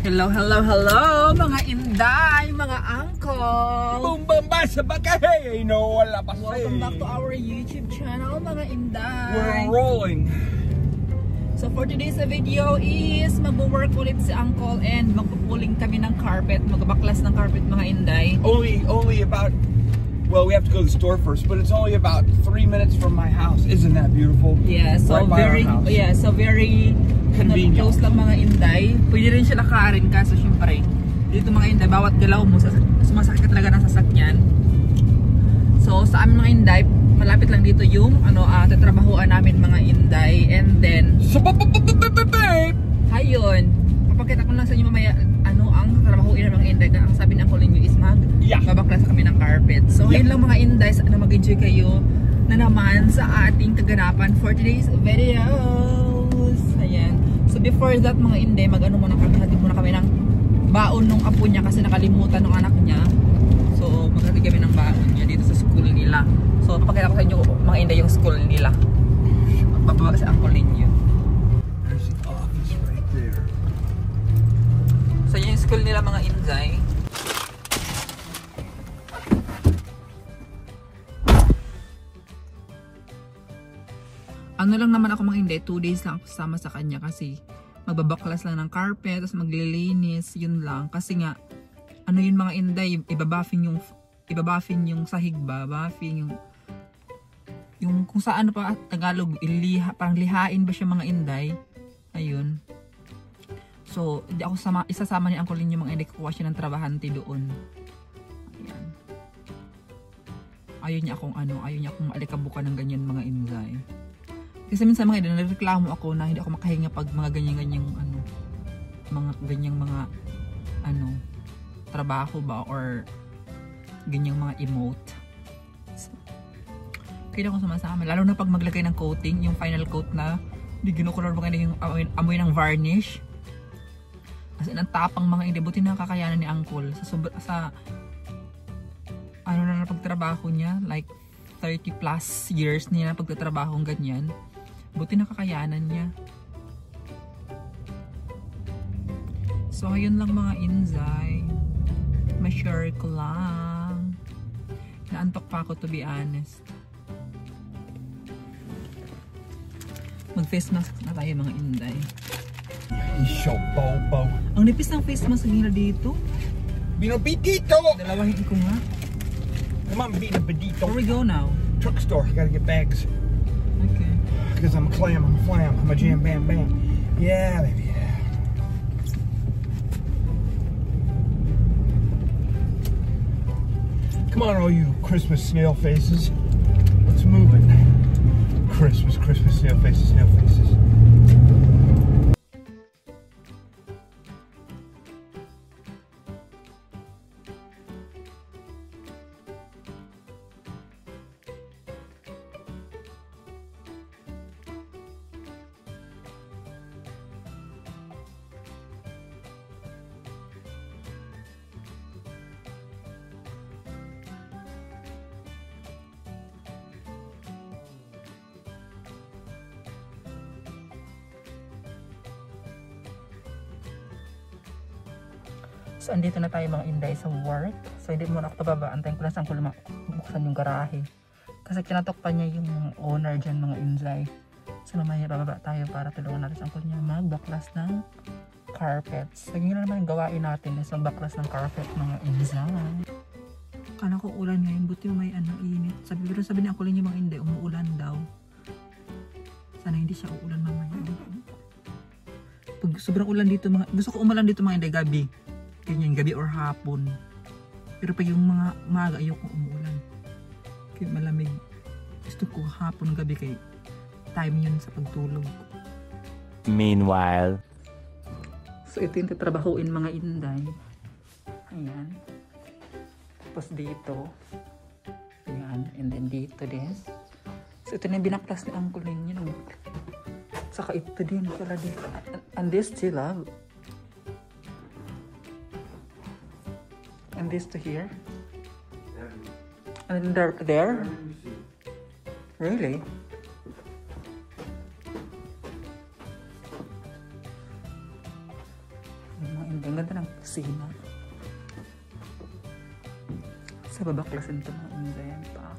Hello, hello, hello mga inday, mga uncle. Bumbamba sa bagay, no, wala pa. Welcome back to our YouTube channel, mga inday. We're rolling. So for today's video is mag-work ulit si uncle and magpupuling kami ng carpet, magbaklas ng carpet mga inday. Only about, well, we have to go to the store first, but it's only about 3 minutes from my house. Isn't that beautiful? Yeah, so right very convenient. Close lang mga inday. Pwede rin siya lakarin kaso syempre dito mga inday, bawat galaw mo sumasakit ka talaga ng sasakyan. So sa amin mga inday, malapit lang dito yung tatrabahuan namin mga inday, and then ayun, papakita ko lang sa inyo mamaya ang trabahuin ng mga inday. Ang sabi ng uncle niyo is babaklas kami ng carpet. So ayun lang mga inday, sana mag-enjoy kayo na naman sa ating kaganapan for today's videos. Ayan. So before that mga inday, hatid muna kami ng baon nung apo niya kasi nakalimutan ng anak niya. So maghatid kami ng baon niya dito sa school nila. So papakita ko sa inyo mga inday yung school nila. Bababa sa uncle ninyo. There's the office right there. So yun yung school nila mga inday. Ano lang naman ako mga inday, 2 days lang ako kasama sa kanya kasi magbabaklas lang ng carpet, tapos maglilinis, yun lang. Kasi nga, yun mga inday, ibabuffing yung sahig ba, buffing yung kung saan pa Tagalog, parang lihain ba siya mga inday. Ayun. So, hindi ako isasama ni uncle niyo mga inday, kukuha siya ng trabahante doon. Ayan. Ayaw niya akong alikabukan ng ganyan mga inday. Kasi minsan mga inday, nagreklamo ako na hindi ako makahinga pag mga ganyang mga trabaho ba or ganyang mga emote. So, kaya ako sumasama. Lalo na pag maglagay ng coating, yung final coat na hindi ginukulor mga inday, yung amoy ng varnish. Kasi ang tapang mga inday, buti na kakayanan ni uncle sa na pagtrabaho niya, like 30 plus years niya na pagtatrabaho ganyan. Buti nakakayanan niya. So ayun lang mga inzay, ma-share ko lang. Naantok pa ako to be honest. Mag face mask na tayo mga inday. Isyo bobo. Ang nipis ng face mask nila dito. Binobitito! Dalawahin ko nga. Come on, Binobitito. Where we go now? Truck store, I gotta get bags. Okay. Because I'm a clam, I'm a flam, I'm a jam bam bam. Yeah, baby. Come on, all you Christmas snail faces. Let's move it. Christmas snail faces, snail faces. So, andito na tayo mga inday sa work. So, hindi muna ako pababa. Antayin ko lang saan ko buksan yung garahe. Kasi kinatok pa niya yung owner dyan mga inday. So, mamaya bababa tayo para tulungan natin saan ko niya magbaklas ng carpets. So, yun na naman yung gawain natin is magbaklas ng carpet mga inday. Kala ko ulan ngayon. Buti may init. Sabi niya ako lang yung mga inday, umuulan daw. Sana hindi siya uulan mamaya. Pag sobrang ulan dito, gusto ko umulan dito mga inday gabi. Ganyan, gabi or hapon. Pero pag yung mga maga, ayoko umuulan. Kaya malamig. Gusto ko hapon, gabi, kay time yun sa pagtulog. Meanwhile. So ito yung tatrabahuin mga inday. Ayan. Tapos dito. Ayan. And then dito din. So ito na yung binaklas ni uncle ninyo. Saka ito din pala dito. And this still love. And this to here. And then there. Really? Ang ganda ng kusina. Sa babaklasin ito mga Inday ang pack.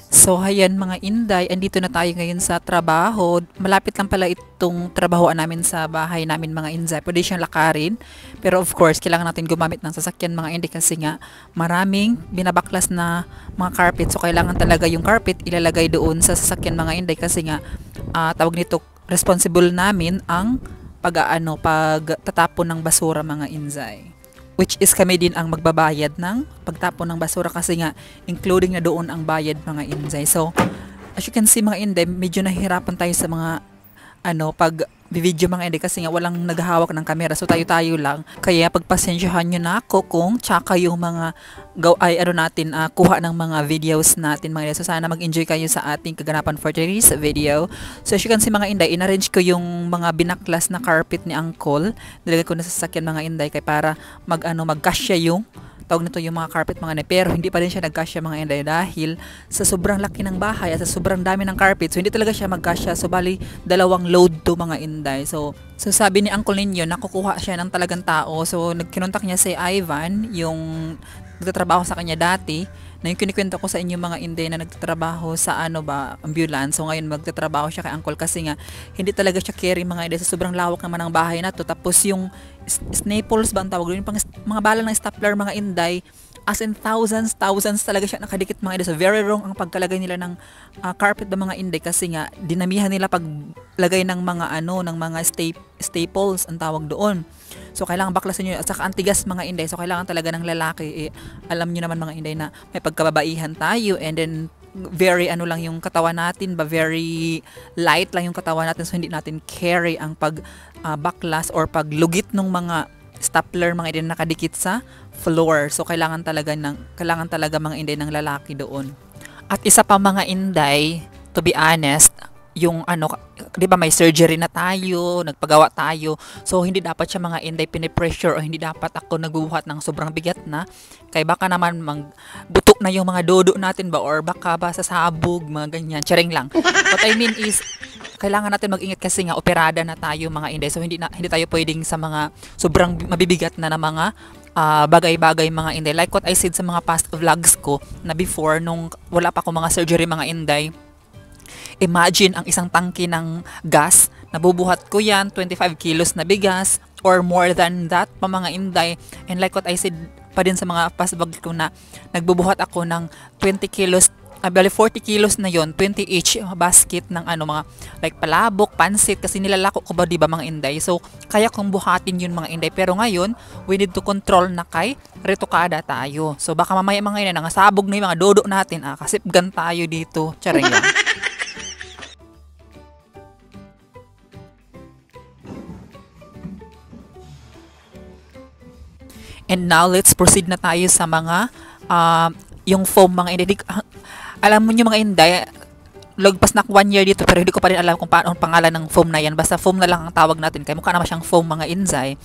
So, ayan mga Inday, andito na tayo ngayon sa trabaho. Malapit lang pala itong trabahoan namin sa bahay namin mga Inday. Pwede siyang lakarin. Pero of course, kailangan natin gumamit ng sasakyan mga Inday kasi nga maraming binabaklas na mga carpet. So, kailangan talaga yung carpet ilalagay doon sa sasakyan mga Inday kasi nga tawag nito, responsible namin ang pagtatapon ng basura mga Inday. Which is kami din ang magbabayad ng pagtapon ng basura kasi nga including na doon ang bayad mga Inday. So, as you can see mga Inday, medyo nahihirapan tayo sa mga pag video mga Inday kasi nga walang naghahawak ng camera. So, tayo-tayo lang. Kaya pagpasensyahan nyo na ako kung tsaka yung mga kuha ng mga videos natin mga Inday. So, sana mag-enjoy kayo sa ating kaganapan for today's video. So, as you can see mga Inday, in-arrange ko yung mga binaklas na carpet ni Uncle. Nilagay ko na sa sasakyan mga Inday kaya para magkasya yung tawag nito yung mga carpet mga Inday. Pero hindi pa rin siya nagkasya mga Inday dahil sa sobrang laki ng bahay at sa sobrang dami ng carpet. So hindi talaga siya magkasya. So bali dalawang load to mga Inday. So sabi ni Uncle ninyo nakukuha siya ng talagang tao. So nagkinontak niya si Ivan yung nagtatrabaho sa kanya dati. Na yung kinikwento ko sa inyo mga Inday na nagtatrabaho sa ambulance. So ngayon magtatrabaho siya kay Uncle kasi nga hindi talaga siya carry mga Inday sa sobrang lawak naman ng bahay na to. Tapos yung staples ba ang tawag doon, mga bala ng stapler mga Inday, as in thousands talaga siya nakadikit mga Inday. So very wrong ang pagkalagay nila ng carpet ng mga Inday kasi nga dinamihan nila paglagay ng mga staples ang tawag doon. So kailangan baklasin nyo at saka antigas mga Inday. So kailangan talaga ng lalaki. Alam nyo naman mga Inday na may pagkababaihan tayo and then very lang yung katawan natin very light lang yung katawan natin so hindi natin carry ang baklas or paglugit ng mga stapler mga Inday nakadikit sa floor. So kailangan talaga mga Inday ng lalaki doon. At isa pa mga Inday, to be honest, yung 'di ba may surgery na tayo, nagpagawa tayo. So hindi dapat siya mga Inday pinipressure o hindi dapat ako nagbubuhat ng sobrang bigat na kay baka naman magbutok na yung mga dodo natin ba or baka ba sasabog mga ganyan. Charing lang. What I mean is kailangan natin mag-ingat kasi nga operada na tayo mga Inday. So hindi tayo pwedeng sa mga sobrang mabibigat na mga bagay-bagay mga Inday. Like what I said sa mga past vlogs ko na before nung wala pa ako mga surgery mga Inday. Imagine ang isang tangke ng gas, nabubuhat ko yan, 25 kilos na bigas, or more than that pa mga Inday. And like what I said pa din sa mga past vlog ko na nagbubuhat ako ng 20 kilos, 40 kilos na yon, 20 each basket ng mga like palabok, pansit, kasi nilalako ko ba diba mga Inday. So kaya kong buhatin yun mga Inday. Pero ngayon, we need to control na kay retokada tayo. So baka mamaya mga Inday, nangasabog na yung mga dodo natin, kasipgan tayo dito. Charing lang. And now, let's proceed na tayo sa mga, yung foam mga Inday. Alam mo nyo mga Inday, lagpas na 1 year dito, pero hindi ko pa rin alam kung paano ang pangalan ng foam na yan. Basta foam na lang ang tawag natin, kaya mukha naman siyang foam mga Inday.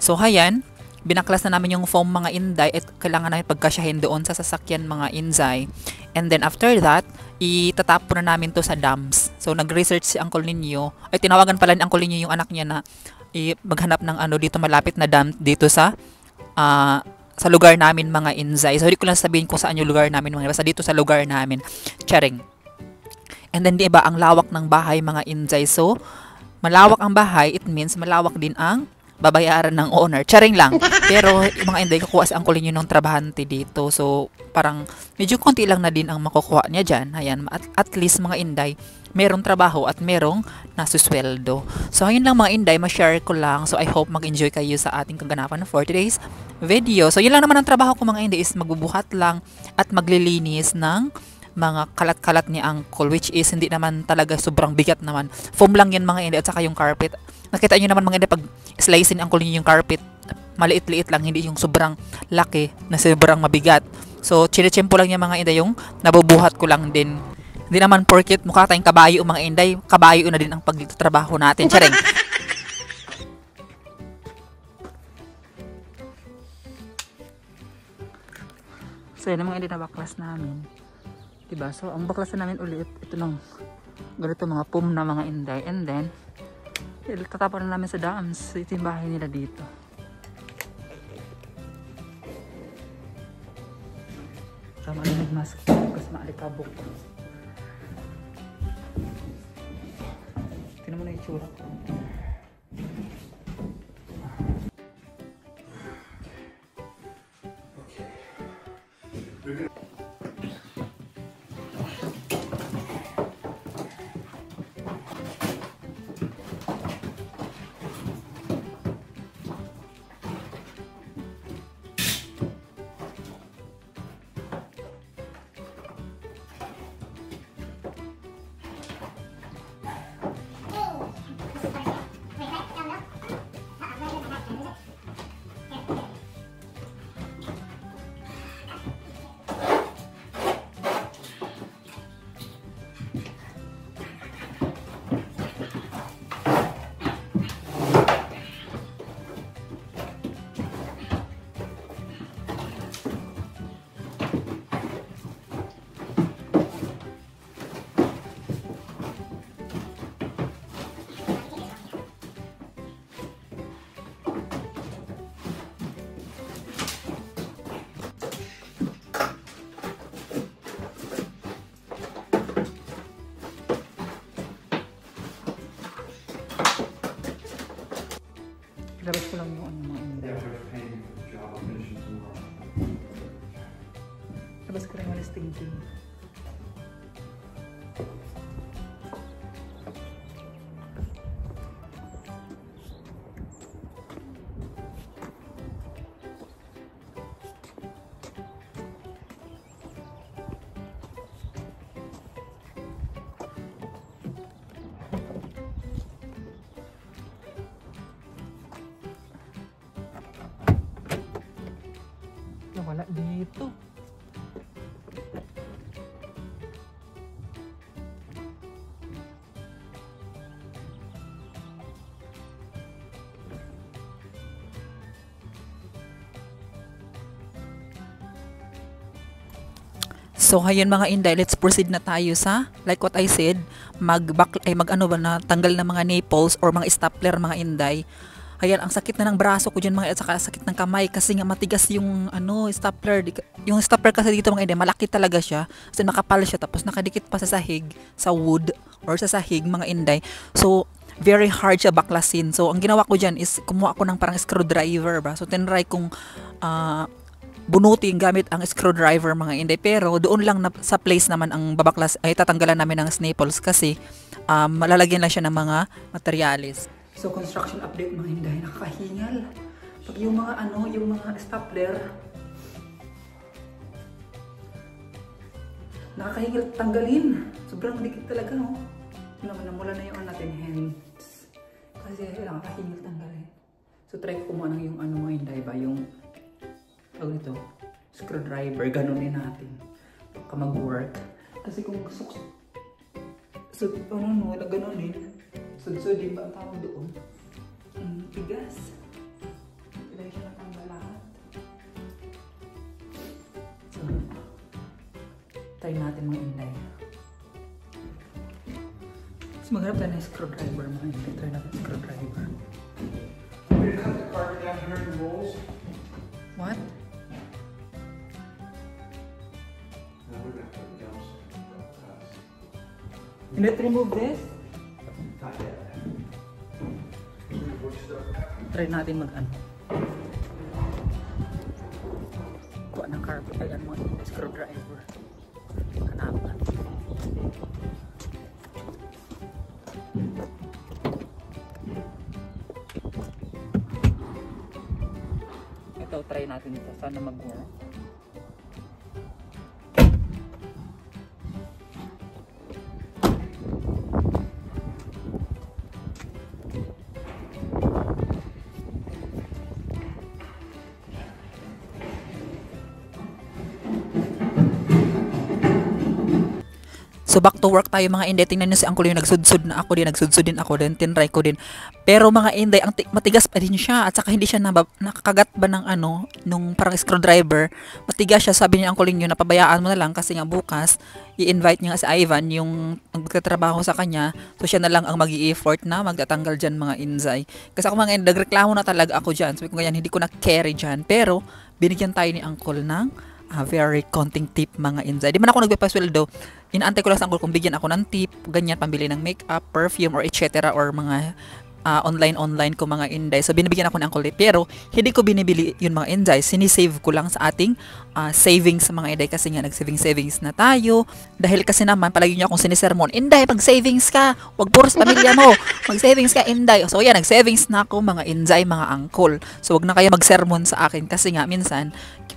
So, ayan, binaklas na namin yung foam mga Inday, at kailangan namin pagkasyahin doon sa sasakyan mga Inday. And then, after that, itatapon na namin to sa dams. So, nag-research si Uncle ninyo, ay tinawagan pala ni Uncle ninyo yung anak niya na maghanap ng dito malapit na dam dito sa lugar namin mga Inday. So, hindi ko lang sabihin kung saan yung lugar namin mga basta dito sa lugar namin. Charing. And then, diba, ang lawak ng bahay mga Inday. So, malawak ang bahay, it means malawak din ang babayaran ng owner. Charing lang. Pero, mga Inday, kukuha sa Uncle niyo ng trabahante dito. So, parang medyo konti lang na din ang makukuha niya dyan. Ayan, at least mga Inday, merong trabaho at merong nasusweldo. So, ayun lang mga Inday, ma-share ko lang. So, I hope mag-enjoy kayo sa ating kaganapan for today's video. So, yun lang naman ang trabaho ko mga Inday, is magbubuhat lang at maglilinis ng mga kalat-kalat ni Uncle, which is hindi naman talaga sobrang bigat naman. Foam lang yan mga Inday at saka yung carpet. Nakita nyo naman mga Inday, pag slicein Uncle niyo yung carpet, maliit-liit lang, hindi yung sobrang laki na sobrang mabigat. So, chine-chempo lang niya mga Inday, yung nabubuhat ko lang din Hindi naman porket mukha tayong kabayo mga inday, kabayo na din ang pagtatrabaho natin. Charing. So yun ang mga edit na baklas namin. Diba? So ang baklas na namin ulit, ito ng ganito mga pum na mga inday. And then, tatapon na namin sa dams. So ito yung bahay nila dito. So malamig mask kasi maalikabok. Tingnan mo na yung tsura ko. Labas ko lang yung ano mga inday. Labas ko lang yung listing. Wala dito. So ngayon mga inday, let's proceed na tayo sa, like what I said, tanggal na mga naples or mga stapler mga inday. Ayan, ang sakit na ng braso ko dyan mga, at saka sakit ng kamay kasi nga matigas yung stapler. Yung stapler kasi dito mga inday, malaki talaga siya. Kasi makapal siya, tapos nakadikit pa sa sahig, sa wood or sa sahig mga inday. So very hard siya baklasin. So ang ginawa ko dyan is kumuha ako ng parang screwdriver ba. So tinry kong bunutin gamit ang screwdriver mga inday. Pero doon lang sa place naman ang babaklas ay tatanggalan namin ng staples kasi malalagyan lang siya ng mga materialis. So construction update mga inday, nakakahingal. Pag yung mga stapler, nakakahingal tanggalin. Sobrang dikit talaga, oh. Yun naman, namula na yung natin hands. Kasi nakakahingal tanggalin. So try ko muna yung mga inday ba, yung tawag nito, screwdriver, ganunin natin. Baka mag-work. Kasi kung ganunin, sudsudin ba ang tawag doon? Tigas. Dahil siya natanggal lahat. So, try natin mga inday. Mas maghanap tayo ng screwdriver mga inday. Try natin screwdriver. We didn't have the carpet down here in the rolls. What? No, we're gonna put it downstairs. Let's remove this. Not yet. Try natin kuha ng carpet ay mga screwdriver. Hanapan. Ito, try natin ito. Sana mag-work. So back to work tayo mga inday. Tingnan nyo si Uncle yung nagsudsud na ako din, nagsudsud din ako din, tinry ko din. Pero mga inday, matigas pa din siya at saka hindi siya nakakagat ba ng ano, nung parang screwdriver. Matigas siya, sabi ni Uncle yun, napabayaan mo na lang kasi nga bukas i-invite niya si Ivan yung magtatrabaho sa kanya. So siya na lang ang mag-i-effort na magtatanggal dyan mga inday. Kasi ako mga inday, nagreklamo na talaga ako dyan. Sabi ko ganyan, hindi ko na-carry dyan. Pero binigyan tayo ni Uncle ng very konting tip mga inday. Di man ako nagpapasweldo. Inaantay ko lang sa Uncle kung bigyan ako ng tip, ganyan, pambili ng makeup, perfume, or etc. or mga online ko mga inday. So binibigyan ako ng Uncle tip. Pero hindi ko binibili yun mga inday. Sinisave ko lang sa ating savings mga inday kasi nga nag-savings na tayo. Dahil kasi naman palagi niyo akong sinisermon, inday, pag-savings ka, wag puros pamilya mo. Mag-savings ka inday. So yan, nag-savings na ako mga inday, mga Uncle. So wag na kayo mag-sermon sa akin kasi nga minsan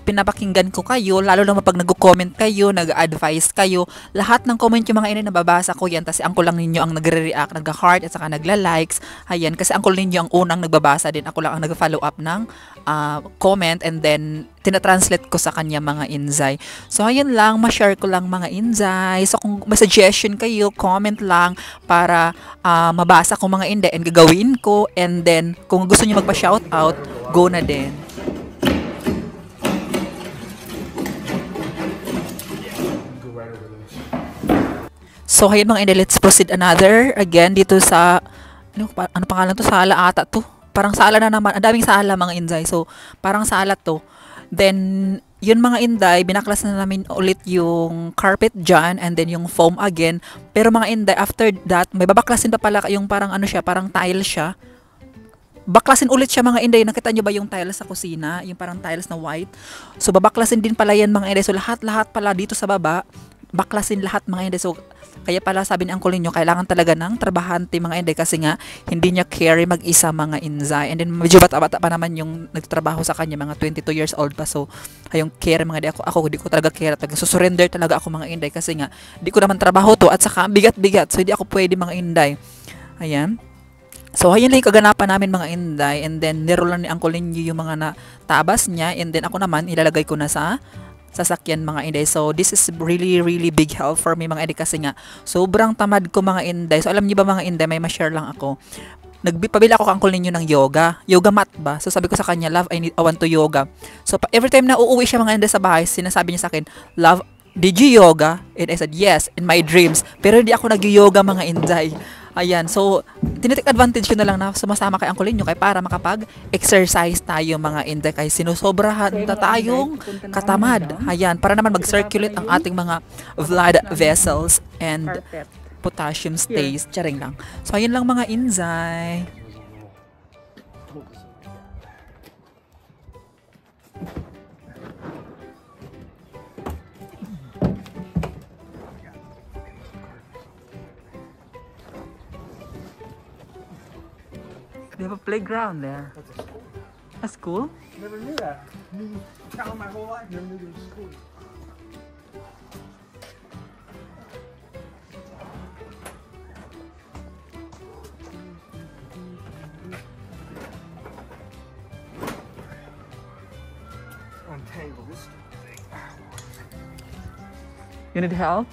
pinapakinggan ko kayo, lalo na pag nag-comment kayo, nag-advise kayo, lahat ng comment yung mga inay nababasa ko yan, kasi Uncle lang ninyo ang nagre-react, nag-heart at saka nagla-likes, ayan, kasi Uncle ninyo ang unang nagbabasa din, ako lang ang nag-follow up ng comment, and then tinatranslate ko sa kanya mga inzay. So ayan lang, ma-share ko lang mga inzay. So kung may suggestion kayo, comment lang para mabasa ko mga inday and gagawin ko, and then kung gusto niyo magpa-shoutout, go na din. So, hayun mga inday, let's proceed another. Again, dito sa, ano pangalan to? Sala ata to. Parang sala na naman. Ang daming sala mga inday. So, parang sala to. Then, yun mga inday, binaklas na namin ulit yung carpet dyan, and then yung foam again. Pero mga inday, after that, may babaklasin pa pala yung parang ano siya, parang tile siya. Baklasin ulit siya mga inday. Nakita nyo ba yung tiles sa kusina? Yung parang tiles na white. So, babaklasin din pala yan mga inday. So, lahat pala dito sa baba, baklasin lahat mga inday. So, kaya pala sabi ni Uncle ninyo, kailangan talaga ng trabahante mga inday kasi nga hindi niya carry mag-isa mga inzay. And then medyo bata-bata pa naman yung nagtrabaho sa kanya, mga 22 years old pa. So ayong carry mga inday, ako di ko talaga carry, talaga surrender talaga ako mga inday kasi nga di ko naman trabaho to at saka bigat-bigat. So hindi ako pwede mga inday. Ayan. So, ayun lang yung kaganapan namin mga inday, and then nirolan ni Uncle ninyo yung mga natabas niya, and then ako naman ilalagay ko na sa sasakyan mga inday. So this is really big help for me mga inday kasi nga sobrang tamad ko mga inday. So alam niyo ba mga inday, may ma-share lang ako. Nagpabili ako kang Uncle ninyo ng yoga mat ba. So sabi ko sa kanya, love, I want to yoga. So every time na uuwi siya mga inday sa bahay, sinasabi niya sa akin, love, did you yoga? And I said, yes, in my dreams. Pero hindi ako nag-yoga mga inday. Ayan, so tinitake advantage ko na lang na sumasama kay Uncle ninyo kay para makapag-exercise tayo mga inday, kay sinusobrahan na tayong katamad. Ayan, para naman mag-circulate ang ating mga blood vessels and potassium stays. Charing lang. So ayun lang mga inday. They have a playground there. That's a school. A school? Never knew that. Town my whole life, never knew there was a school. Untangle this thing. You need help?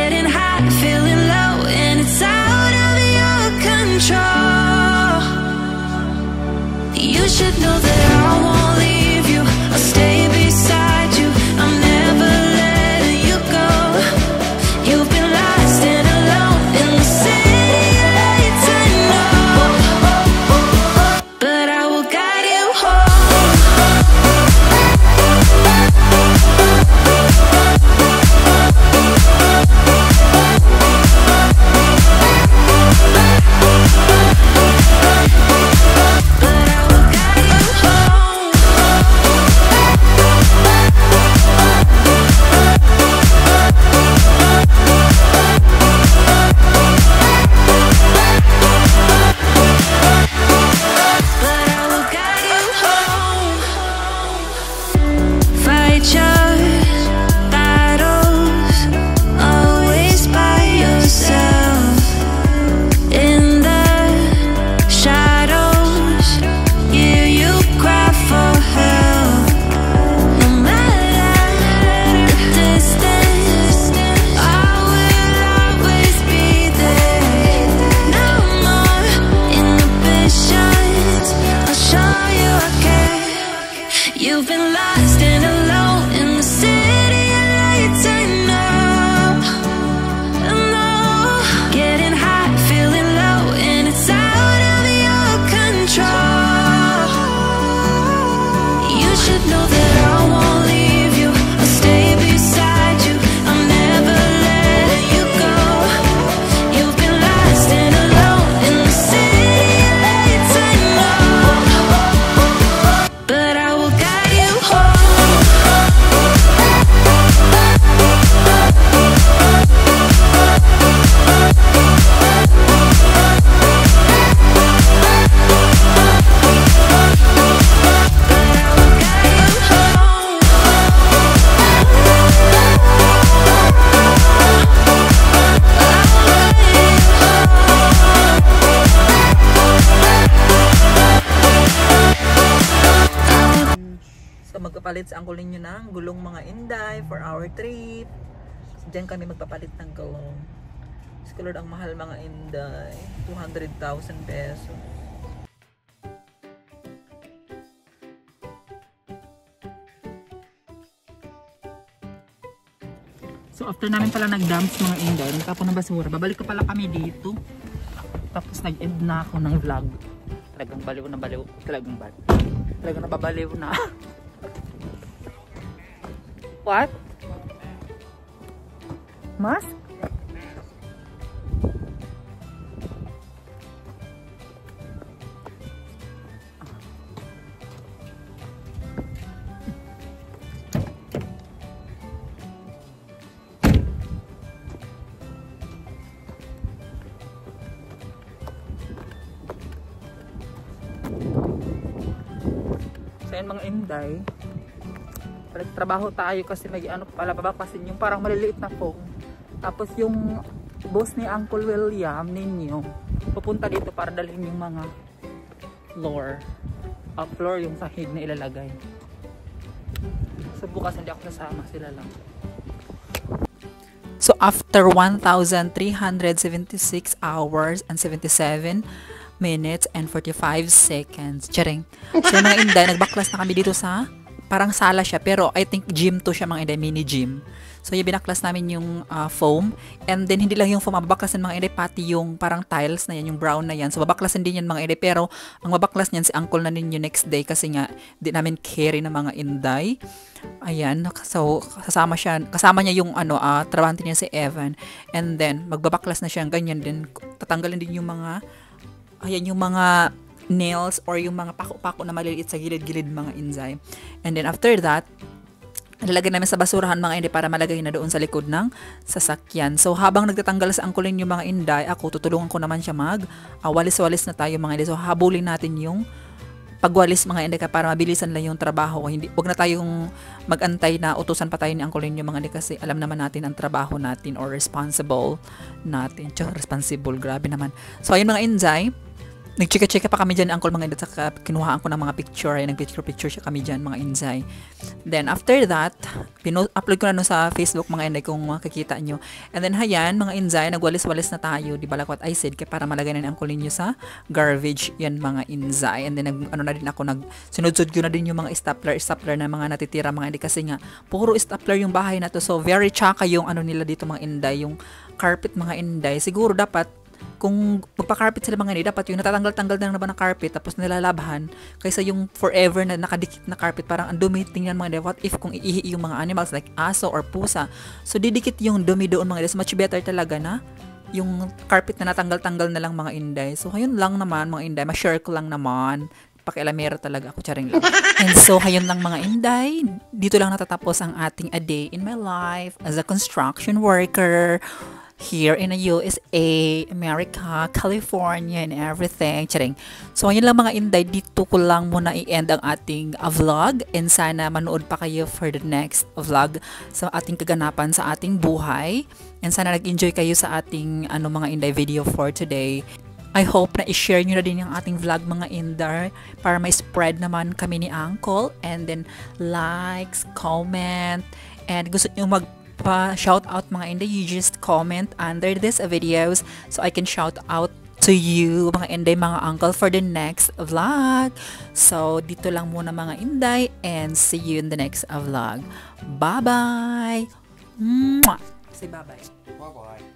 Getting high, feeling low, and it's out of your control. You should know that I won't leave you. I'll stay beside you. I'm never letting you go. You've been lost and alone in the city lights, I know, but I will guide you home. You've been lost and alone in the city lights, I know, I know. Getting high, feeling low, and it's out of your control. You should know that I won't leave you. I'll stay beside you. I'm never letting you go. You've been lost and alone in the city lights, I know, but I will guide you home. So magpapalit sa angkol ninyo ng gulong mga Inday for our trip. So, diyan kami magpapalit ng gulong. Kasi Lord, ang mahal mga Inday, 200,000 pesos. So after namin pala nag-dumps mga Inday, nagtapon ng basura, babalik ka pala kami dito. Tapos nag-end na ako ng vlog. Talagang baliw na baliw. Talagang nababaliw na. What? Mask? So yan mga Inday, trabaho tayo kasi may ano pala babaklasin yung parang maliliit na foam. Tapos yung boss ni Uncle William ninyo pupunta dito para dalhin yung mga floor yung sahig na ilalagay. So bukas hindi ako nasama, sila lang. So after 1,376 hours and 77 minutes and 45 seconds. Charing. So mga Inday, nagbaklas na kami dito sa parang sala siya, pero I think gym to siya mga Inday, mini gym. So yung binaklas namin yung foam, and then hindi lang yung foam, mababaklasan mga Inday, pati yung parang tiles na yan, yung brown na yan. So babaklasan din yan mga Inday, pero ang mabaklas niyan si Uncle na ninyo next day kasi nga di namin carry na mga Inday. Ayan, so kasama niya yung trabahante niya si Evan, and then magbabaklas na siya, ganyan din, tatanggalin din yung mga yung mga nails or yung mga pako-pako na maliliit sa gilid-gilid mga Inday. And then after that, lalagay namin sa basurahan mga Inday para malagay na doon sa likod ng sasakyan. So habang nagtatanggal sa angkulin yung mga Inday, ako tutulungan ko naman siya walis-walis na tayo mga Inday. So habulin natin yung pagwalis mga Inday para mabilisan lang yung trabaho. Wag na tayong magantay na utusan pa tayo ni angkulin yung mga Inday kasi alam naman natin ang trabaho natin or responsible natin. Responsible, grabe naman. So ayun mga Inday, nagchika-chika pa kami dyan ni Uncle mga inday, saka kinuhaan ko ng mga picture, ay nagpicture-picture siya kami dyan mga inday. Then after that, upload ko na nun sa Facebook mga inday kung makikita nyo. And then hayan mga inday, nagwalis-walis na tayo, di ba like what I said, kaya para malagay na ni Uncle ninyo sa garbage yan mga inday. And then na din ako, sinudsud ko na din yung mga stapler na mga natitira mga inday, kasi nga puro stapler yung bahay na to, so very tsaka yung nila dito mga inday, yung carpet mga inday. Siguro dapat kung magpa-carpet sila mga inday, dapat yung natatanggal-tanggal na naman ng carpet tapos nilalabhan, kaysa yung forever na nakadikit na carpet, parang ang dumi. Tingnan mga inday, what if kung iihi yung mga animals like aso or pusa, so didikit yung dumi doon mga inday. So much better talaga na yung carpet na natanggal-tanggal na lang mga inday. So ayun lang naman mga inday, ma-share ko lang naman, pakialamera talaga ako, charing lang. And so ayun lang mga inday, dito lang natatapos ang ating a day in my life as a construction worker here in the USA, America, California, and everything. Charing. So, ayun lang mga inday, dito ko lang muna i-end ang ating vlog, and sana manood pa kayo for the next vlog sa ating kaganapan sa ating buhay, and sana nag-enjoy kayo sa ating mga inday video for today. I hope na i-share nyo na din yung ating vlog mga inday para may spread naman kami ni Uncle, and then likes, comment, and gusto nyo shout out mga inday, you just comment under this videos so I can shout out to you mga inday, mga uncle, for the next vlog. So dito lang muna mga inday, and see you in the next vlog. Bye bye. Say bye bye. Bye bye.